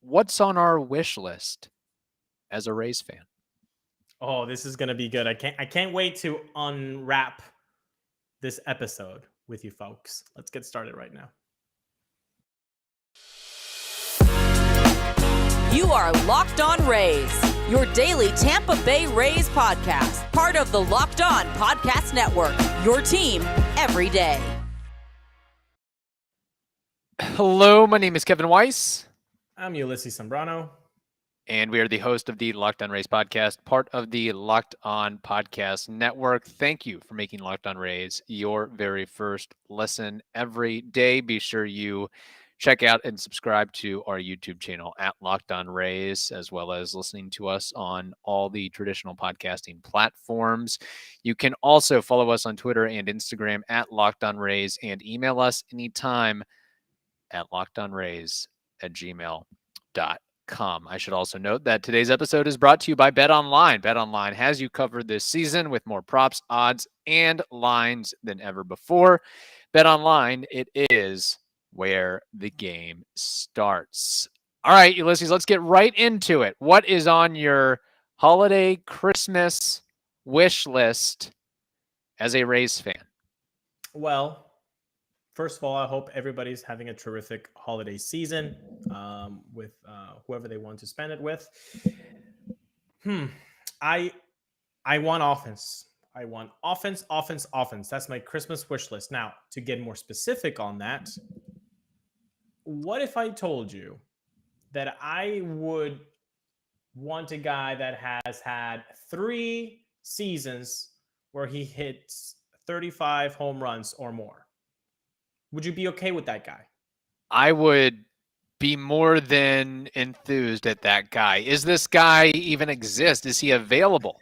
what's on our wish list as a Rays fan? Oh, this is going to be good. I can't wait to unwrap this episode with you folks. Let's get started right now. You are Locked On Rays, your daily Tampa Bay Rays podcast, part of the Locked On Podcast Network, your team every day. Hello, my name is Kevin Weiss. I'm Ulises Sambrano. And we are the host of the Locked On Rays podcast, part of the Locked On Podcast Network. Thank you for making Locked On Rays your very first listen every day. Be sure you check out and subscribe to our YouTube channel at Locked On Rays, as well as listening to us on all the traditional podcasting platforms. You can also follow us on Twitter and Instagram at Locked On Rays and email us anytime at lockedonrays@gmail.com. I should also note that today's episode is brought to you by BetOnline. BetOnline has you covered this season with more props, odds, and lines than ever before. BetOnline, it is where the game starts. All right, Ulises, let's get right into it. What is on your holiday Christmas wish list as a Rays fan? Well, first of all, I hope everybody's having a terrific holiday season with whoever they want to spend it with. I want offense. I want offense. That's my Christmas wish list. Now, to get more specific on that, what if I told you that I would want a guy that has had 3 seasons where he hits 35 home runs or more? Would you be okay with that guy? I would be more than enthused at that guy. Is this guy even exist? Is he available?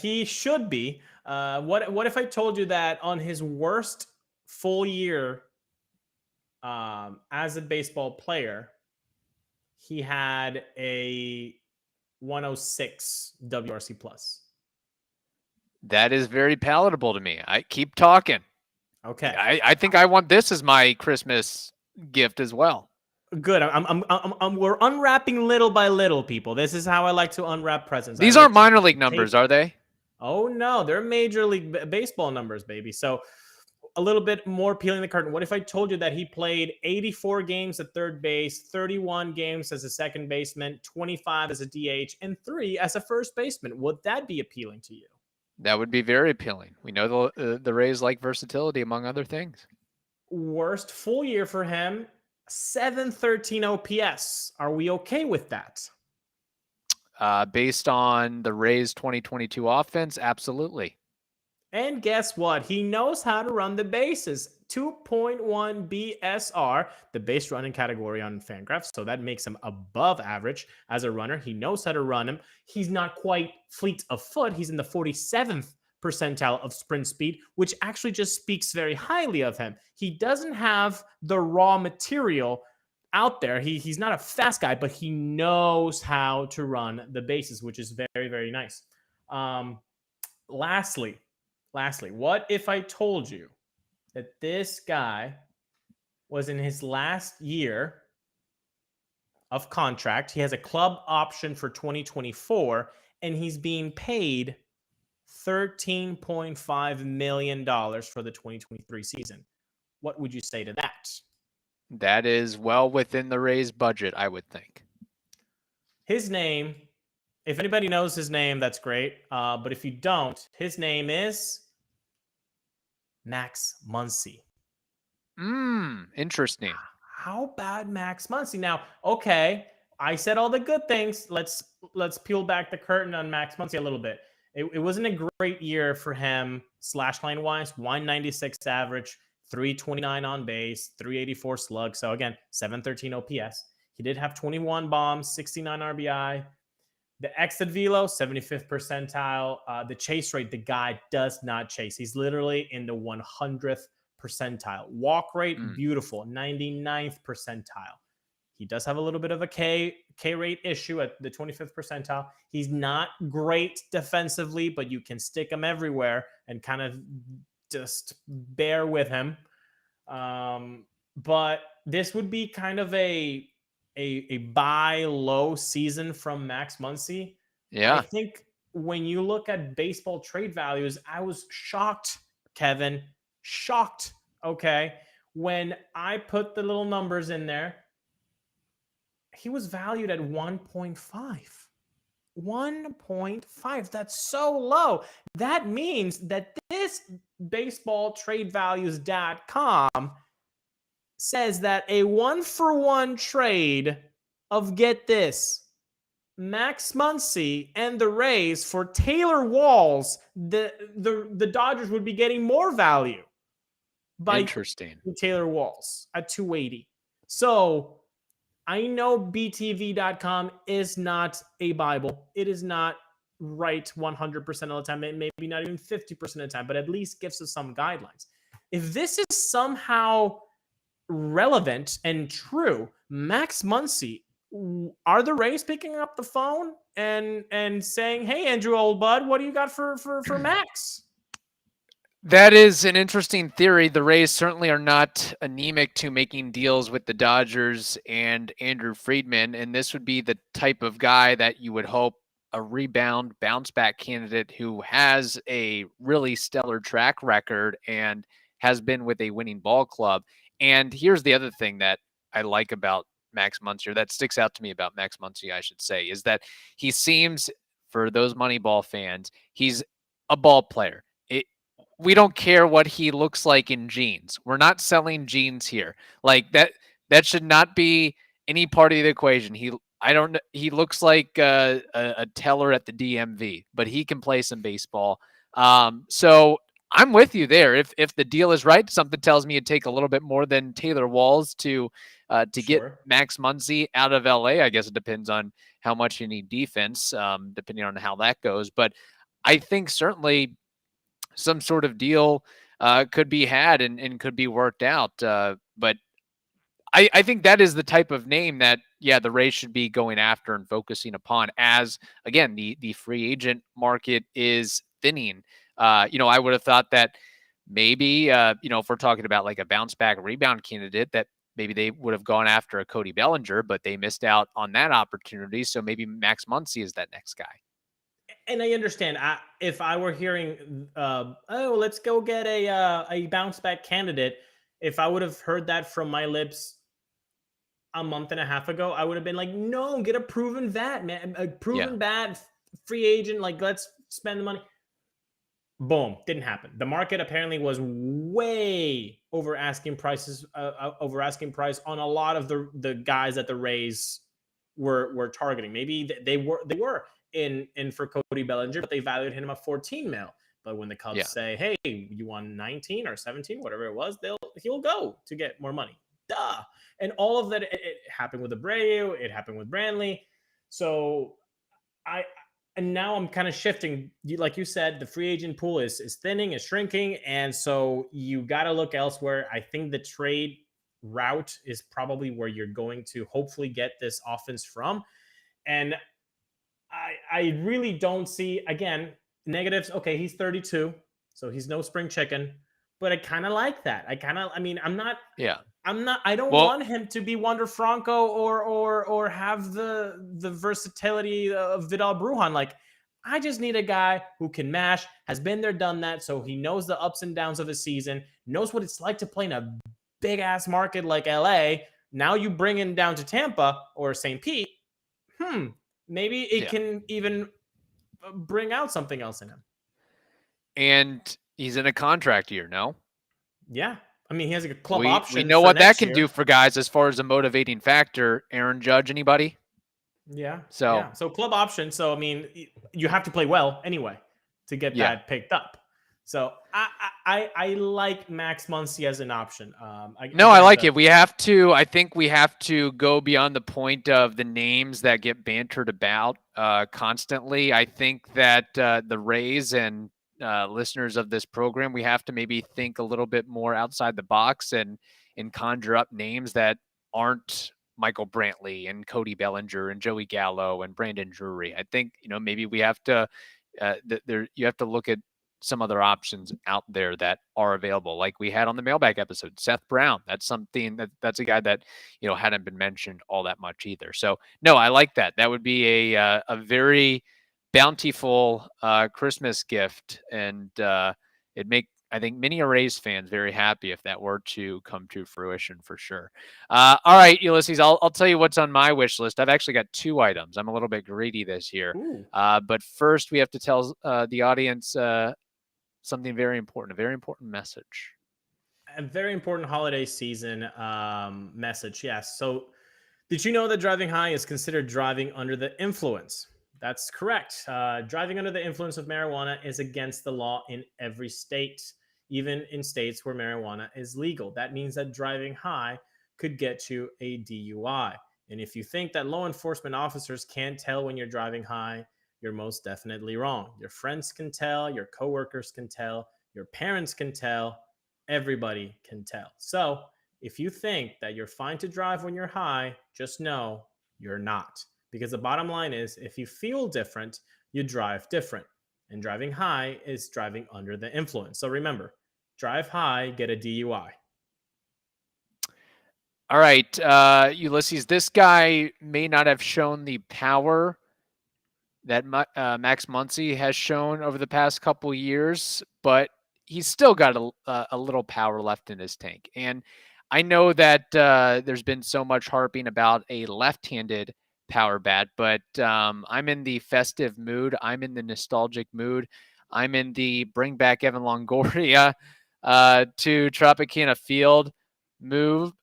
He should be. What if I told you that on his worst full year as a baseball player, he had a 106 WRC plus? That is very palatable to me. I keep talking. Okay. I think I want this as my Christmas gift as well. Good. We're unwrapping little by little, people. This is how I like to unwrap presents. These aren't minor league numbers, are they? Oh no, they're Major League Baseball numbers, baby. So a little bit more peeling the curtain. What if I told you that he played 84 games at third base, 31 games as a second baseman, 25 as a DH, and 3 as a first baseman? Would that be appealing to you? That would be very appealing. We know the Rays like versatility, among other things. Worst full year for him, 713 OPS. Are we okay with that? Based on the Rays 2022 offense, absolutely. And guess what? He knows how to run the bases. 2.1 BSR, the base running category on Fangraphs. So that makes him above average as a runner. He knows how to run him. He's not quite fleet of foot. He's in the 47th percentile of sprint speed, which actually just speaks very highly of him. He doesn't have the raw material out there. He's not a fast guy, but he knows how to run the bases, which is very, very nice. Lastly, what if I told you that this guy was in his last year of contract? He has a club option for 2024, and he's being paid $13.5 million for the 2023 season. What would you say to that? That is well within the Rays budget, I would think. His name, if anybody knows his name, that's great. But if you don't, his name is Max Muncy. Interesting. How about Max Muncy? Now, okay, I said all the good things. Let's peel back the curtain on Max Muncy a little bit. It wasn't a great year for him slash line wise. 196 average, 329 on base, 384 slug. So again, 713 OPS. He did have 21 bombs, 69 RBI. The exit velo, 75th percentile. The chase rate, the guy does not chase. He's literally in the 100th percentile. Walk rate, beautiful, 99th percentile. He does have a little bit of a K rate issue at the 25th percentile. He's not great defensively, but you can stick him everywhere and kind of just bear with him. But this would be kind of a a buy low season from Max Muncy. I Yeah. think when you look at baseball trade values, I was shocked, Kevin, shocked. Okay. When I put the little numbers in there, he was valued at 1.5. 1.5. That's so low. That means that this baseballtradevalues.com says that a 1-for-1 trade of, get this, Max Muncy and the Rays for Taylor Walls, the Dodgers would be getting more value by Interesting. Taylor Walls at 280. So I know BTV.com is not a Bible. It is not right 100% of the time, maybe not even 50% of the time, but at least gives us some guidelines. If this is somehow relevant and true, Max Muncy, are the Rays picking up the phone and saying, "Hey, Andrew, old bud, what do you got for Max?" That is an interesting theory. The Rays certainly are not anemic to making deals with the Dodgers and Andrew Friedman, and this would be the type of guy that you would hope a rebound, bounce back candidate who has a really stellar track record and has been with a winning ball club. And here's the other thing that I like about Max Muncy, or that sticks out to me about Max Muncy, I should say, is that he seems, for those Moneyball fans, he's a ball player. We don't care what he looks like in jeans. We're not selling jeans here. Like that should not be any part of the equation. He looks like a teller at the DMV, but he can play some baseball. So I'm with you there. If the deal is right, something tells me it'd take a little bit more than Taylor Walls to get Max Muncy out of LA. I guess it depends on how much you need defense, depending on how that goes. But I think certainly some sort of deal could be had and could be worked out. But I think that is the type of name that, yeah, the Rays should be going after and focusing upon as, again, the free agent market is thinning. I would have thought that maybe, if we're talking about like a bounce back rebound candidate, that maybe they would have gone after a Cody Bellinger, but they missed out on that opportunity. So maybe Max Muncy is that next guy. And I understand. If I were hearing, let's go get a bounce back candidate, if I would have heard that from my lips a month and a half ago, I would have been like, no, get a proven bat, man. A proven bat, free agent. Like, let's spend the money. Boom. Didn't happen. The market apparently was way over asking price on a lot of the guys that the Rays were targeting. Maybe they were in for Cody Bellinger, but they valued him at 14 mil. But when the Cubs say, "Hey, you won 19 or 17, whatever it was," he'll go to get more money. Duh. And all of that, it happened with Abreu, it happened with Brantley. So and now I'm kind of shifting. Like you said, the free agent pool is thinning, is shrinking, and so you got to look elsewhere. I think the trade route is probably where you're going to hopefully get this offense from. And I really don't see, again, negatives. Okay, he's 32, so he's no spring chicken, but I kind of like that. I don't want him to be Wander Franco or have the versatility of Vidal Brujan. Like, I just need a guy who can mash, has been there, done that, so he knows the ups and downs of a season, knows what it's like to play in a big ass market like LA. Now you bring him down to Tampa or St. Pete. Maybe it can even bring out something else in him. And he's in a contract year, no? Yeah. I mean, he has a club option. We know what that can do for guys as far as a motivating factor. Aaron Judge, anybody? Yeah. So club option. So, I mean, you have to play well anyway to get that picked up. So I like Max Muncy as an option. I like it. I think we have to go beyond the point of the names that get bantered about constantly. I think that the Rays and listeners of this program, we have to maybe think a little bit more outside the box and conjure up names that aren't Michael Brantley and Cody Bellinger and Joey Gallo and Brandon Drury. I think, maybe we have to, you have to look at some other options out there that are available, like we had on the mailbag episode. Seth Brown, that's something that's a guy that hadn't been mentioned all that much either. So no, I like that. That would be a very bountiful Christmas gift, and it'd make, I think, many Rays fans very happy if that were to come to fruition for sure. All right, Ulises, I'll tell you what's on my wish list. I've actually got 2 items. I'm a little bit greedy this year. But first, we have to tell the audience something very important, a very important message. A very important holiday season message, yes. So did you know that driving high is considered driving under the influence? That's correct. Driving under the influence of marijuana is against the law in every state, even in states where marijuana is legal. That means that driving high could get you a DUI. And if you think that law enforcement officers can't tell when you're driving high, you're most definitely wrong. Your friends can tell, your coworkers can tell, your parents can tell, everybody can tell. So if you think that you're fine to drive when you're high, just know you're not. Because the bottom line is, if you feel different, you drive different. And driving high is driving under the influence. So remember, drive high, get a DUI. All right, Ulises, this guy may not have shown the power that Max Muncy has shown over the past couple years, but he's still got a little power left in his tank. And I know that there's been so much harping about a left-handed power bat, but I'm in the festive mood. I'm in the nostalgic mood. I'm in the bring back Evan Longoria to Tropicana Field mood.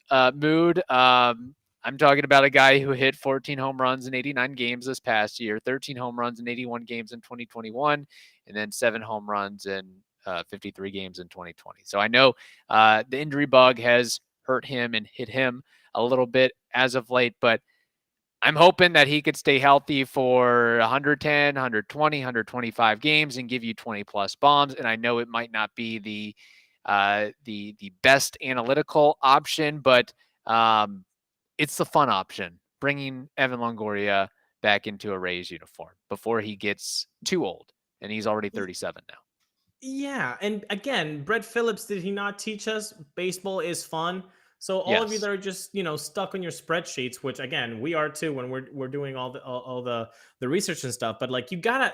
I'm talking about a guy who hit 14 home runs in 89 games this past year, 13 home runs in 81 games in 2021, and then 7 home runs in 53 games in 2020. So I know the injury bug has hurt him and hit him a little bit as of late, but I'm hoping that he could stay healthy for 110, 120, 125 games and give you 20 plus bombs. And I know it might not be the best analytical option, but it's the fun option, bringing Evan Longoria back into a Rays uniform before he gets too old, and he's already 37 now. Yeah, and again, Brett Phillips, did he not teach us baseball is fun? So all of you that are just stuck on your spreadsheets, which again we are too when we're doing all the research and stuff, but like you gotta,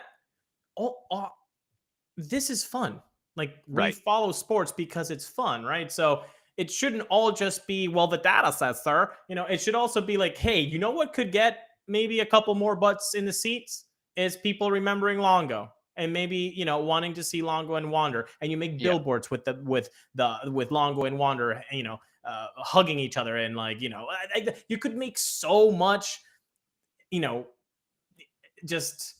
this is fun. Like we follow sports because it's fun, right? So it shouldn't all just be, well, the data says, sir. It should also be like, hey, you know what could get maybe a couple more butts in the seats is people remembering Longo and maybe wanting to see Longo and Wander, and you make billboards with Longo and Wander, hugging each other, and you could make so much, just.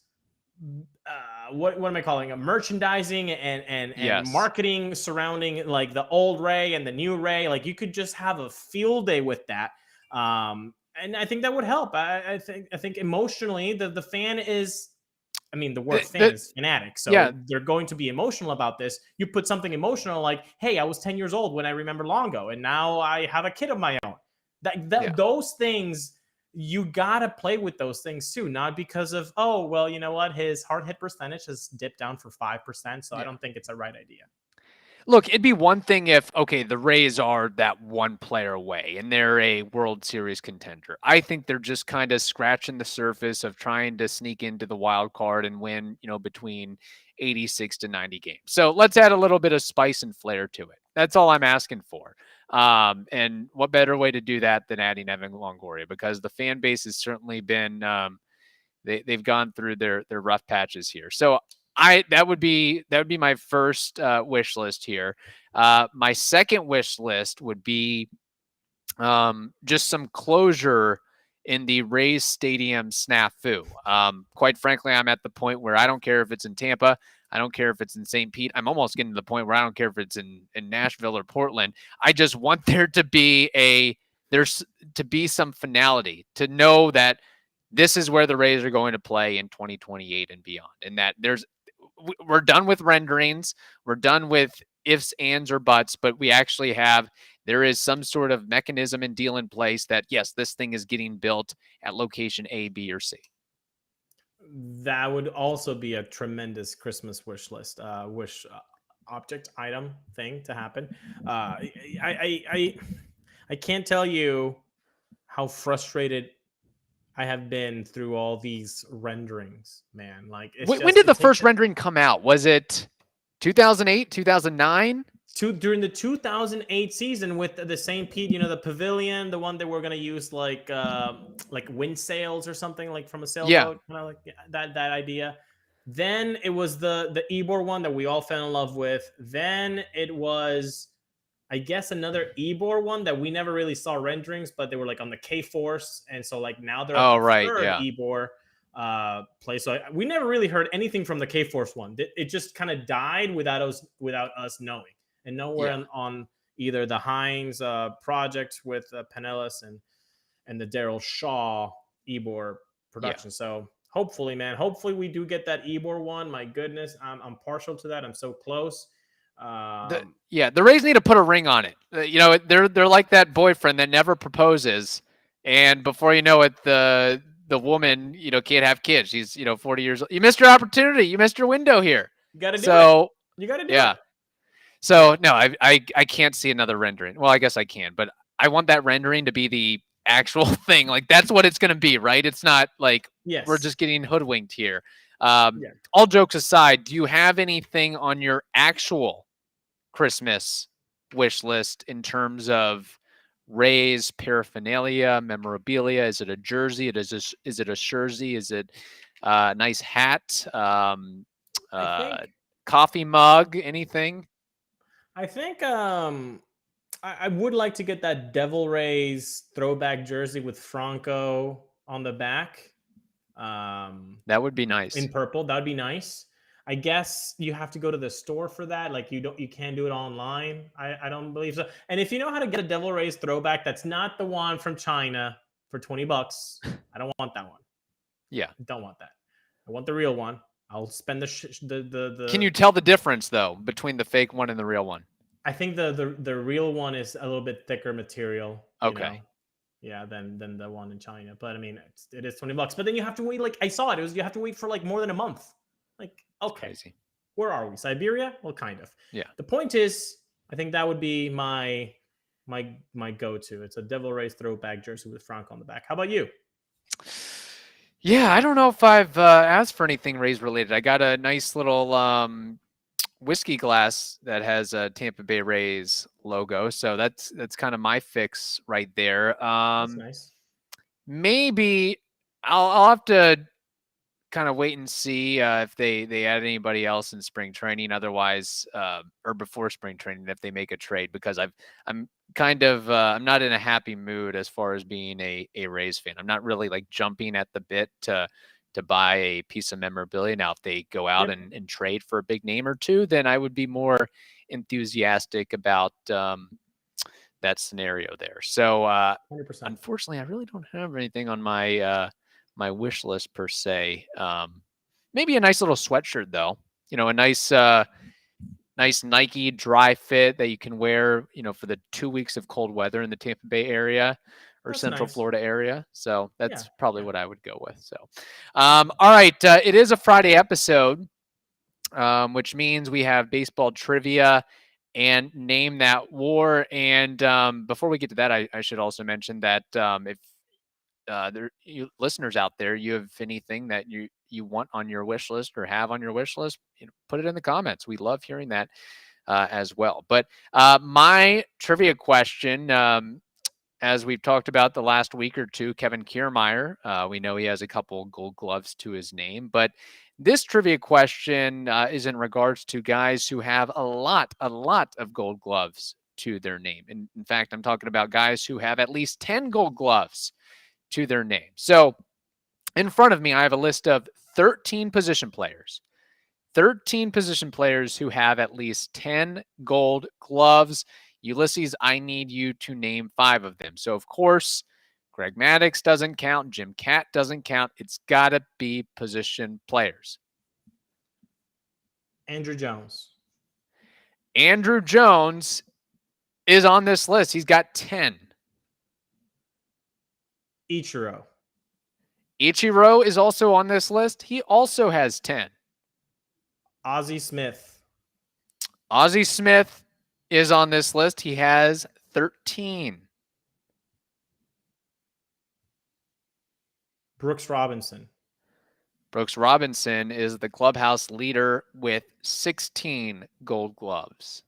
What am I calling it? Merchandising and marketing surrounding like the old Ray and the new Ray. Like you could just have a field day with that. And I think that would help. I think emotionally the fan is, I mean, the word fan is fanatic. So they're going to be emotional about this. You put something emotional like, hey, I was 10 years old when I remember Longo, and now I have a kid of my own. Those things, you gotta play with those things too, not because of, oh, well, you know what, his hard hit percentage has dipped down for 5%, so I don't think it's a right idea. Look, it'd be one thing if, okay, the Rays are that one player away and they're a World Series contender. I think they're just kind of scratching the surface of trying to sneak into the wild card and win, between 86 to 90 games. So let's add a little bit of spice and flair to it. That's all I'm asking for. And what better way to do that than adding Evan Longoria, because the fan base has certainly been, they've gone through their rough patches here. So that would be my first wish list here. My second wish list would be just some closure in the Rays Stadium snafu. Quite frankly, I'm at the point where I don't care if it's in Tampa. I don't care if it's in St. Pete. I'm almost getting to the point where I don't care if it's in Nashville or Portland. I just want there to be some finality, to know that this is where the Rays are going to play in 2028 and beyond. And that we're done with renderings. We're done with ifs, ands, or buts, but there is some sort of mechanism and deal in place that, yes, this thing is getting built at location A, B, or C. That would also be a tremendous Christmas wish list, object item thing to happen. I can't tell you how frustrated I have been through all these renderings, man. Like When did the first rendering come out? Was it 2008, 2009? During the 2008 season with the St. Pete, the pavilion, the one that we're gonna use like wind sails or something like from a sailboat, kind of like that idea. Then it was the Ebor one that we all fell in love with. Then it was, I guess, another Ebor one that we never really saw renderings, but they were like on the K Force, and so like now they're at the third Ebor place. So we never really heard anything from the K Force one. It just kind of died without us knowing. And nowhere on either the Hines project with Pinellas and the Daryl Shaw Ebor production. So hopefully, man, we do get that Ebor one. My goodness, I'm partial to that. I'm so close. The Rays need to put a ring on it. They're like that boyfriend that never proposes, and before you know it, the woman can't have kids. She's 40 years old. You missed your opportunity. You missed your window here. You got to do it. You got to do it. So no, I can't see another rendering. Well, I guess I can, but I want that rendering to be the actual thing. Like that's what it's going to be, right? It's not like we're just getting hoodwinked here. All jokes aside, do you have anything on your actual Christmas wish list in terms of Rays paraphernalia, memorabilia? Is it a jersey? Is it a jersey? Is it a nice hat? Coffee mug? Anything? I think I would like to get that Devil Rays throwback jersey with Franco on the back. That would be nice. In purple, that would be nice. I guess you have to go to the store for that. Like you can't do it online. I don't believe so. And if you know how to get a Devil Rays throwback, that's not the one from China for $20. I don't want that one. Yeah, I don't want that. I want the real one. I'll spend the. Can you tell the difference though between the fake one and the real one? I think the real one is a little bit thicker material. Okay. Yeah, than the one in China. But I mean, it is $20. But then you have to wait. Like I saw it. You have to wait for like more than a month. Like okay, where are we? Siberia? Well, kind of. Yeah. The point is, I think that would be my go-to. It's a Devil Rays throwback jersey with Franco on the back. How about you? Yeah, I don't know if I've asked for anything Rays related. I got a nice little whiskey glass that has a Tampa Bay Rays logo, so that's kind of my fix right there. That's nice. Maybe I'll have to kind of wait and see if they add anybody else in spring training. Otherwise, or before spring training, if they make a trade, because I'm kind of I'm not in a happy mood as far as being a Rays fan. I'm not really like jumping at the bit to buy a piece of memorabilia. Now, if they go out and trade for a big name or two, then I would be more enthusiastic about that scenario there. So 100%. Unfortunately, I really don't have anything on my my wish list per se. Maybe a nice little sweatshirt though. A nice nice Nike dry fit that you can wear, for the 2 weeks of cold weather in the Tampa Bay area or Central Florida area. So that's probably what I would go with. So, all right. It is a Friday episode, which means we have baseball trivia and Name That War. And before we get to that, I should also mention that if you listeners out there, you have anything that you want on your wish list or have on your wish list, put it in the comments. We love hearing that as well. But my trivia question, as we've talked about the last week or two, Kevin Kiermaier, we know he has a couple Gold Gloves to his name, but this trivia question is in regards to guys who have a lot of Gold Gloves to their name. And in fact, I'm talking about guys who have at least 10 Gold Gloves to their name. So in front of me, I have a list of 13 position players. 13 position players who have at least 10 Gold Gloves. Ulises, I need you to name 5 of them. So, of course, Greg Maddux doesn't count. Jim Kaat doesn't count. It's got to be position players. Andrew Jones. Andrew Jones is on this list. He's got 10. Ichiro. Ichiro is also on this list. He also has 10. Ozzie Smith. Ozzie Smith is on this list. He has 13. Brooks Robinson. Brooks Robinson is the clubhouse leader with 16 Gold Gloves.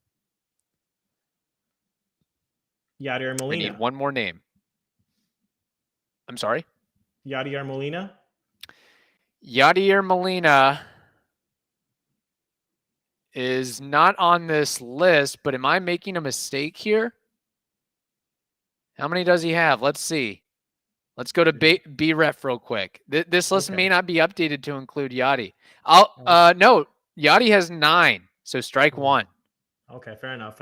Yadier Molina. We need one more name. I'm sorry? Yadier Molina. Yadier Molina is not on this list, but am I making a mistake here? How many does he have? Let's see. Let's go to BREF real quick. This list may not be updated to include Yadi. No, Yadi has 9, so strike one. Okay, fair enough.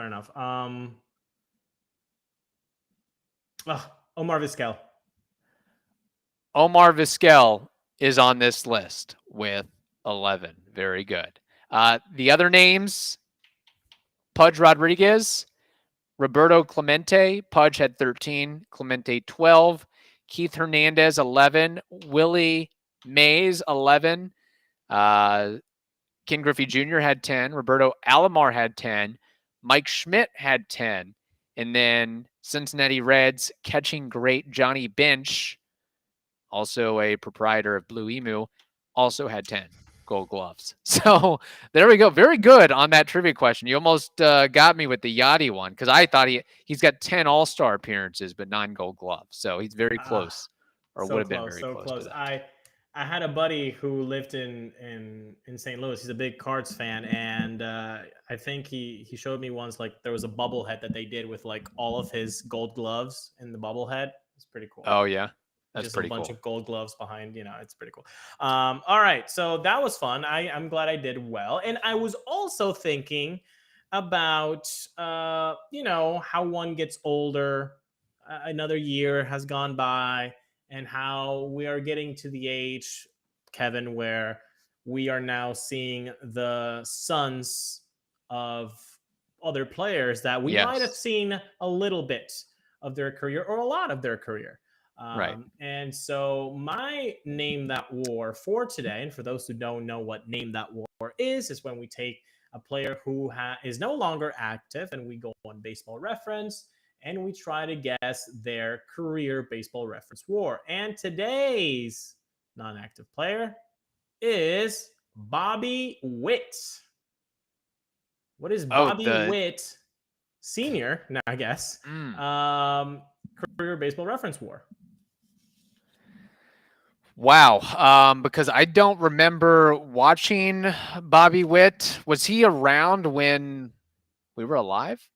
Omar Vizquel. Omar Vizquel is on this list with 11. Very good. The other names, Pudge Rodriguez, Roberto Clemente. Pudge had 13, Clemente 12, Keith Hernandez 11, Willie Mays 11, Ken Griffey Jr. had 10, Roberto Alomar had 10, Mike Schmidt had 10, and then Cincinnati Reds catching great Johnny Bench, also a proprietor of Blue Emu, also had 10 Gold Gloves. So there we go. Very good on that trivia question. You almost got me with the Yachty one because I thought he's got 10 All-Star appearances, but 9 Gold Gloves. So he's very close, or would have been very close. To that. I had a buddy who lived in St. Louis. He's a big Cards fan, and I think he showed me once like there was a bubblehead that they did with like all of his Gold Gloves in the bubblehead. It's pretty cool. Oh yeah. That's just pretty a bunch cool. of Gold Gloves behind, it's pretty cool. All right. So that was fun. I'm glad I did well. And I was also thinking about, how one gets older. Another year has gone by and how we are getting to the age, Kevin, where we are now seeing the sons of other players that we might have seen a little bit of their career or a lot of their career. Right. And so my Name That War for today, and for those who don't know what Name That War is when we take a player who is no longer active and we go on Baseball Reference and we try to guess their career Baseball Reference war. And today's non-active player is Bobby Witt. What is Bobby Witt Sr., now I guess, career Baseball Reference war? Wow. Because I don't remember watching Bobby Witt. Was he around when we were alive?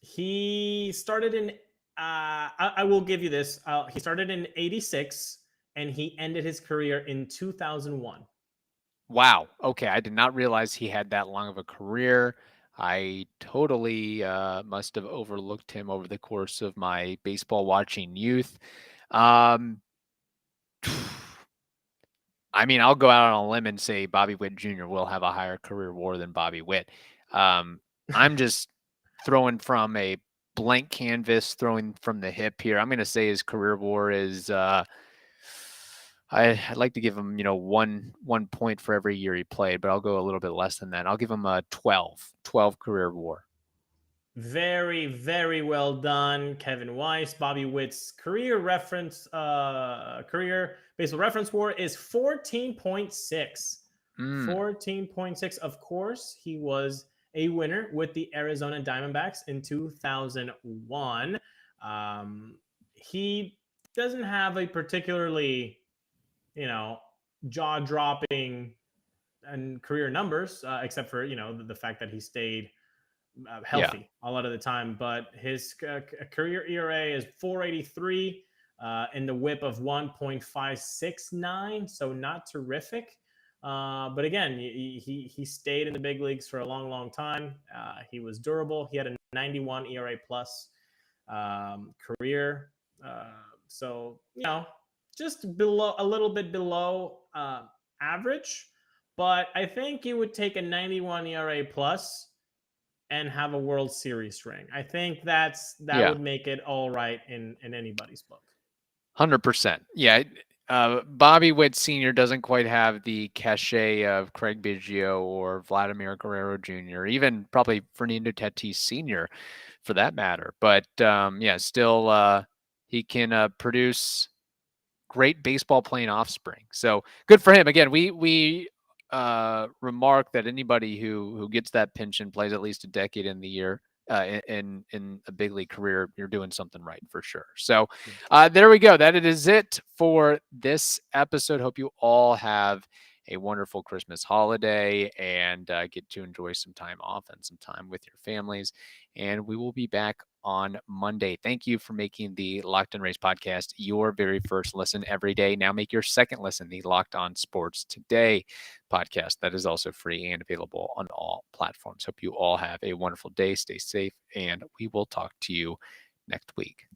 He started in, I will give you this. He started in 86 and he ended his career in 2001. Wow. Okay. I did not realize he had that long of a career. I totally must have overlooked him over the course of my baseball watching youth. I mean, I'll go out on a limb and say Bobby Witt Jr. will have a higher career WAR than Bobby Witt. I'm just throwing from a blank canvas, throwing from the hip here. I'm going to say his career WAR is, I'd like to give him, 1 point for every year he played, but I'll go a little bit less than that. I'll give him a 12 career WAR. Very, very well done, Kevin Weiss. Bobby Witt's career baseball reference WAR is 14.6. 14.6. Of course, he was a winner with the Arizona Diamondbacks in 2001. He doesn't have a particularly, jaw-dropping and career numbers, except for, the fact that he stayed healthy a lot of the time, but his career ERA is 4.83 in the whip of 1.569, so not terrific. But again, he stayed in the big leagues for a long time. He was durable. He had a 91 ERA plus career. So, just a little bit below average, but I think you would take a 91 ERA plus and have a World Series ring. I think that would make it all right in anybody's book. 100%. Yeah. Bobby Witt Sr. doesn't quite have the cachet of Craig Biggio or Vladimir Guerrero Jr., even probably Fernando Tatis Sr. for that matter. But yeah, still he can produce great baseball playing offspring. So good for him. Again, we remark that anybody who gets that pension plays at least a decade in the year. In a big league career, you're doing something right for sure. So there we go. That is it for this episode. Hope you all have a wonderful Christmas holiday and get to enjoy some time off and some time with your families. And we will be back on Monday. Thank you for making the Locked On Rays podcast your very first listen every day. Now make your second listen the Locked On Sports Today podcast. That is also free and available on all platforms. Hope you all have a wonderful day. Stay safe, and we will talk to you next week.